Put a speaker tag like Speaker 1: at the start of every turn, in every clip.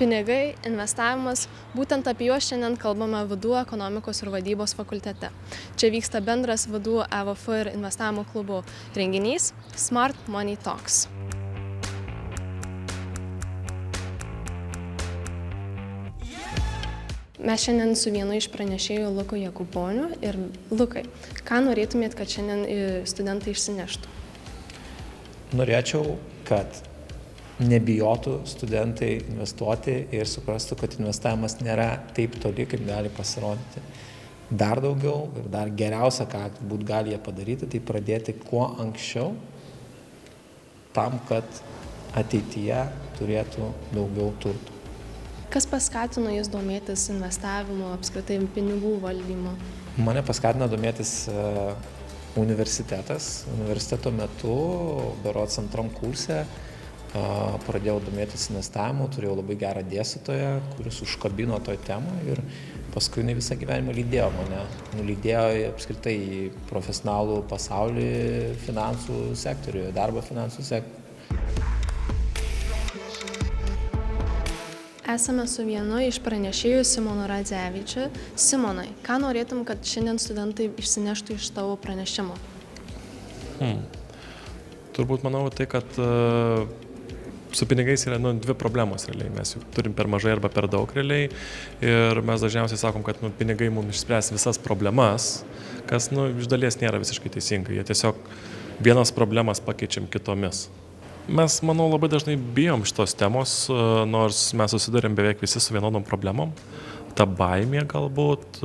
Speaker 1: Pinigai, investavimas, būtent apie juos šiandien kalbame VDU ekonomikos ir vadybos fakultete. Čia vyksta bendras VDU EVF ir investavimo klubų renginys Smart Money Talks. Mes šiandien su vienu iš pranešėjų Luku Jakuboniu ir Lukai, ką norėtumėt, kad šiandien studentai išsineštų?
Speaker 2: Norėčiau, kad nebijotų studentai investuoti ir suprastų, kad investavimas nėra taip toli, kaip gali pasirodyti. Dar daugiau ir dar geriausia, ką būt gali jie padaryti, tai pradėti kuo anksčiau, tam, kad ateityje turėtų daugiau turtų.
Speaker 1: Kas paskatino jūs domėtis investavimu, apskritai pinigų valdymu?
Speaker 2: Mane paskatino domėtis universitetas. Universiteto metu, berods antram kurse, pradėjau domėtis investavimu, turėjau labai gerą dėstytoją, kuris užkabino toj temą ir paskui jinai visą gyvenimą lydėjo mane. Nulydėjo apskritai į profesionalų pasaulį finansų sektoriuje, darbo finansų sektoriuje.
Speaker 1: Esame su vienu iš pranešėjų Simonu Radzevičiu. Simonai, ką norėtum, kad šiandien studentai išsineštų iš tavo pranešimo?
Speaker 3: Turbūt manau tai, kad su pinigais yra dvi problemos realiai. Mes jų turim per mažai arba per daug realiai ir mes dažniausiai sakom, kad pinigai mums išspręs visas problemas, kas iš dalies nėra visiškai teisingai. Jie tiesiog vienas problemas pakeičiam kitomis. Mes, manau, labai dažnai bijom šitos temos, nors mes susidurėm beveik visi su vienodom problemom. Ta baimė galbūt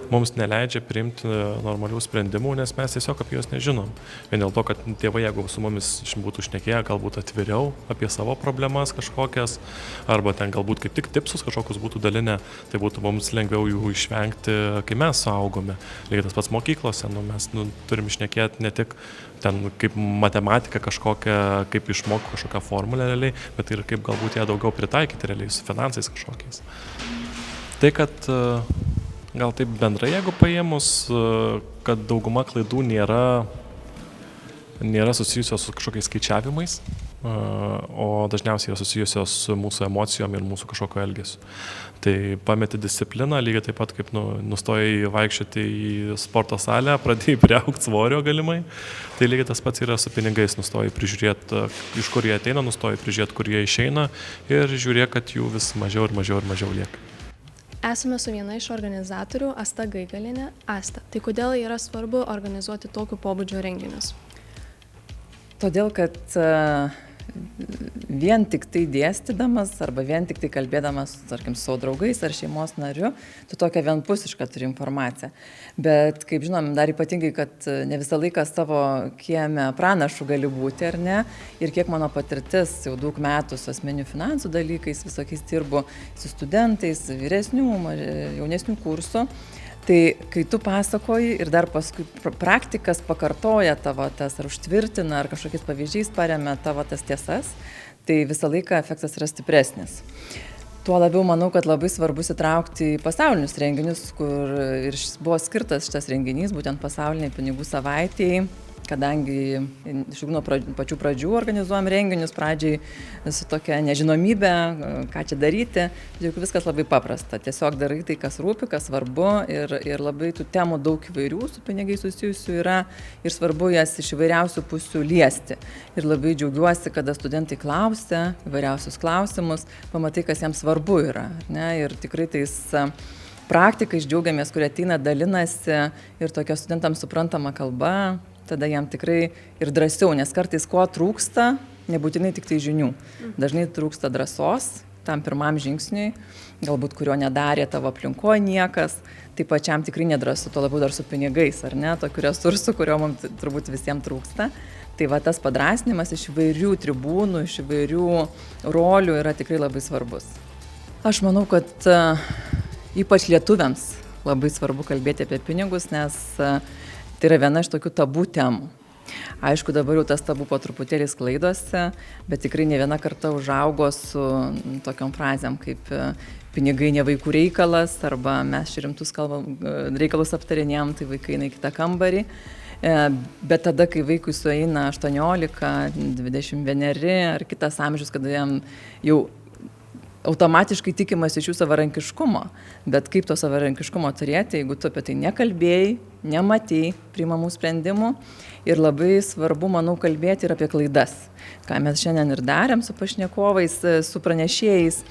Speaker 3: mums neleidžia priimti normalių sprendimų, nes mes tiesiog apie juos nežinom. Vien dėl to, kad tėvai, jeigu su mumis būtų šnekėję, galbūt atviriau apie savo problemas kažkokias, arba ten galbūt kaip tik tipsus kažkokius būtų dalinę, tai būtų mums lengviau jų išvengti, kai mes suaugome. Lygiai tas pats mokyklose, mes turim šnekėti ne tik ten kaip matematika kažkokią, kaip išmokti kažkokią formulę realiai, bet ir kaip galbūt ją daugiau pritaikyti realiai su finansais kažkokiais. Tai, kad gal taip bendrai, jeigu paėmus, kad dauguma klaidų nėra susijusios su kažkokiais skaičiavimais, o dažniausiai yra susijusios su mūsų emocijom ir mūsų kažkokio elgesiu. Tai pameti discipliną, lygiai taip pat kaip nustojai vaikščioti į sporto salę, pradėjai priaugti svorio galimai, tai lygiai tas pats yra su pinigais, nustojai prižiūrėti, iš kur jie ateina, nustojai prižiūrėti, kur jie išeina ir žiūrėk, kad jų vis mažiau ir mažiau ir mažiau lieka.
Speaker 1: Esame su viena iš organizatorių, Asta Gaigalinė. Asta, tai kodėl yra svarbu organizuoti tokių pobūdžio renginius?
Speaker 4: Todėl, kad vien tik tai dėstydamas arba vien tik tai kalbėdamas, tarkim, su draugais ar šeimos nariu, tu tokią vienpusišką turi informaciją. Bet, kaip žinom, dar ypatingai, kad ne visą laiką savo kieme pranašų gali būti, ar ne? Ir kiek mano patirtis, jau daug metų su asmeninių finansų dalykais, visokiais dirbu su studentais, vyresnių, jaunesnių kursų. Tai kai tu pasakoji ir dar paskui praktikas pakartoja tavo tas, ar užtvirtina, ar kažkokiais pavyzdžiais paremia tavo tas tiesas, tai visą laiką efektas yra stipresnis. Tuo labiau manau, kad labai svarbu įtraukti į pasaulinius renginius, kur ir buvo skirtas šitas renginys, būtent pasauliniai pinigų savaitėjai, kadangi iš nuo pačių pradžių organizuojam renginius, pradžiai su tokia nežinomybė, ką čia daryti, juk viskas labai paprasta. Tiesiog darai tai, kas rūpi, kas svarbu ir labai tų temų daug įvairių su pinigai susijusių yra ir svarbu jas iš įvairiausių pusių liesti. Ir labai džiaugiuosi, kada studentai klausia įvairiausius klausimus, pamatai, kas jiems svarbu yra. Ne? Ir tikrai tais praktikais džiaugiamės, kurie ateina, dalinasi ir tokia studentams suprantama kalba. Tada jam tikrai ir drąsiau, nes kartais ko trūksta, nebūtinai tik tai žinių. Dažnai trūksta drąsos tam pirmam žingsniui, galbūt kurio nedarė tavo aplinkoje niekas, tai pačiam tikrai nedrąsu, tuo labiau dar su pinigais, ar ne, tokių resursų, kurio mums turbūt visiems trūksta. Tai va tas padrasnimas iš įvairių tribūnų, iš įvairių rolių yra tikrai labai svarbus. Aš manau, kad ypač lietuviams labai svarbu kalbėti apie pinigus, nes tai yra viena iš tokių tabų temų. Aišku, dabar jau tas tabu po truputėlį sklaidosi, bet tikrai ne viena karta užaugo su tokiom frazėm kaip pinigai ne vaikų reikalas, arba mes rimtus reikalus aptarinėjom, tai vaikai eina į kitą kambarį. Bet tada, kai vaikui sueina 18, 21 ar kitas amžius, kada jam jau automatiškai tikimas iš jų savarankiškumo, bet kaip to savarankiškumo turėti, jeigu tu apie tai nekalbėjai, nematėjai priimamų sprendimų ir labai svarbu, manau, kalbėti ir apie klaidas, ką mes šiandien ir darėm su pašnekovais, su pranešėjais,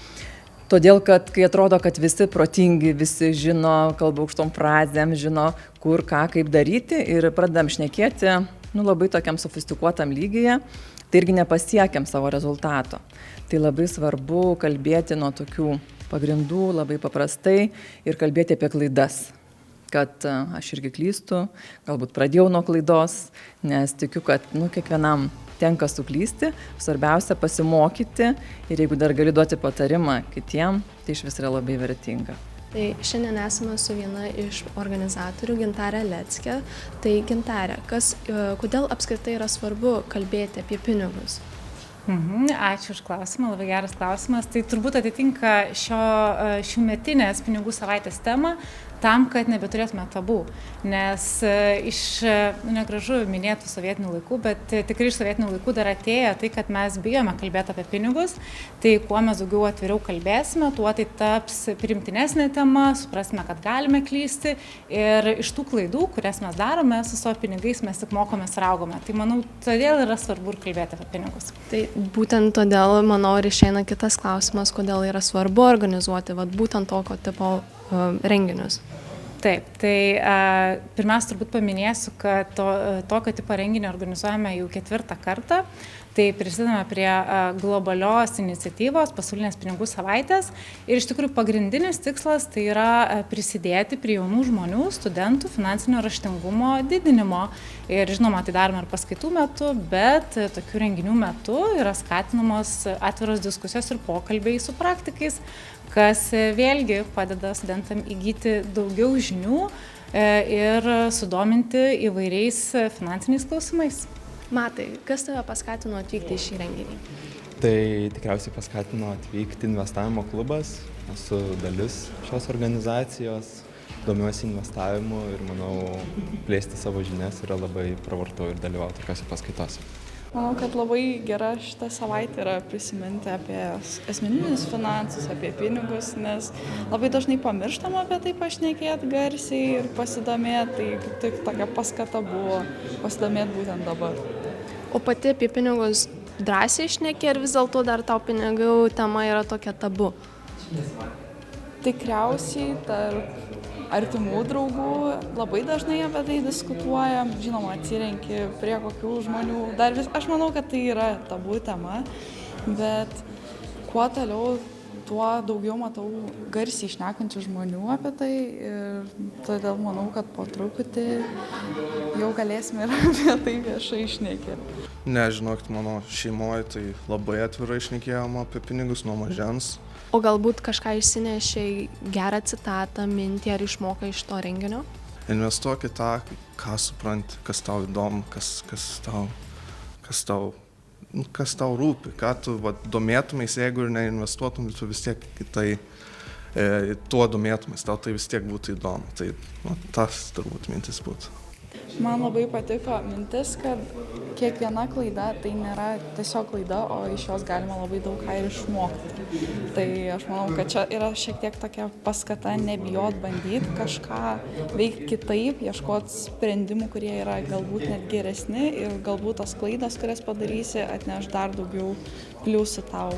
Speaker 4: todėl, kad kai atrodo, kad visi protingi, visi žino, kalba aukštom frazėm, žino, kur, ką, kaip daryti ir pradedam šnekėti, labai tokiam sofistikuotam lygyje, tai irgi nepasiekiam savo rezultato. Tai labai svarbu kalbėti nuo tokių pagrindų, labai paprastai ir kalbėti apie klaidas. Kad aš irgi klystu, galbūt pradėjau nuo klaidos, nes tikiu, kad kiekvienam tenka suklysti, svarbiausia pasimokyti ir jeigu dar gali duoti patarimą kitiem, tai iš vis yra labai vertinga.
Speaker 1: Tai šiandien esame su viena iš organizatorių, Gintarė Leckė. Tai Gintarė, kodėl apskritai yra svarbu kalbėti apie pinigus?
Speaker 5: Ačiū už klausimą, labai geras klausimas. Tai turbūt atitinka šiųmetinės pinigų savaitės temą tam, kad nebeturėtume tabų. Nes iš negražu minėtų sovietinių laikų, bet tikrai iš sovietinių laikų dar atėjo tai, kad mes bijome kalbėti apie pinigus. Tai kuo mes daugiau atviriau kalbėsime, tuo tai taps priimtinesnė tema, suprasime, kad galime klysti ir iš tų klaidų, kurias mes darome su savo pinigais, mes tik mokomės ir augome. Tai manau, todėl yra svarbu ir kalbėti apie pinigus.
Speaker 1: Tai būtent todėl, manau, ir išeina kitas klausimas, kodėl yra svarbu organizuoti būtent tokio tipo renginius.
Speaker 5: Taip, tai pirmiausia turbūt paminėsiu, kad tokio tipo renginį organizuojame jau 4. kartą. Tai prisidedame prie globalios iniciatyvos pasaulinės pinigų savaitės ir iš tikrųjų pagrindinis tikslas tai yra prisidėti prie jaunų žmonių, studentų finansinio raštingumo didinimo. Ir žinoma, tai darome ir paskaitų metu, bet tokių renginių metu yra skatinamos atviros diskusijos ir pokalbiai su praktikais, kas vėlgi padeda studentam įgyti daugiau žinių ir sudominti įvairiais finansiniais klausimais.
Speaker 1: Matai, kas tave paskatino atvykti į šį renginį?
Speaker 6: Tai tikriausiai paskatino atvykti investavimo klubas, esu dalis šios organizacijos, domiuosi investavimu ir manau, plėsti savo žinias yra labai pravartu ir dalyvauti tokiuose paskaitose.
Speaker 7: Manau, kad labai gera šitą savaitę yra prisiminti apie asmeninius finansus, apie pinigus, nes labai dažnai pamirštama apie tai pašnekėti garsiai ir pasidomėti, tai kaip tik tokia paskata buvo pasidomėti būtent dabar.
Speaker 1: O pati apie pinigus drąsiai šneki ir vis dėlto dar tau pinigų tema yra tokia tabu?
Speaker 7: Tikriausiai tarp artimų draugų labai dažnai apie tai diskutuojam, žinoma, atsirenki prie kokių žmonių, aš manau, kad tai yra tabu tema, bet kuo toliau, tuo daugiau matau garsiai šnekančių žmonių apie tai ir todėl manau, kad po truputį jau galėsime ir apie tai viešai šnekėti.
Speaker 8: Žinokit, mano šeimoje tai labai atvirai šnekėjom apie pinigus nuo mažens.
Speaker 1: O galbūt kažką išsinešei gerą citatą, mintį ar išmokai iš to renginio?
Speaker 8: Investuok į tą, ką supranti, kas tau įdomu, kas tau rūpi, ką tu domėtumais, jeigu ir neinvestuotum, tu vis tiek tuo domėtumais, tau tai vis tiek būtų įdomu. Tai tas turbūt mintis būtų.
Speaker 7: Man labai patiko mintis, kad kiekviena klaida tai nėra tiesiog klaida, o iš jos galima labai daug ką ir išmokti. Tai aš manau, kad čia yra šiek tiek tokia paskata nebijot bandyti kažką veikti kitaip, ieškoti sprendimų, kurie yra galbūt net geresni ir galbūt tos klaidos, kurias padarysi, atneš dar daugiau pliusų tau.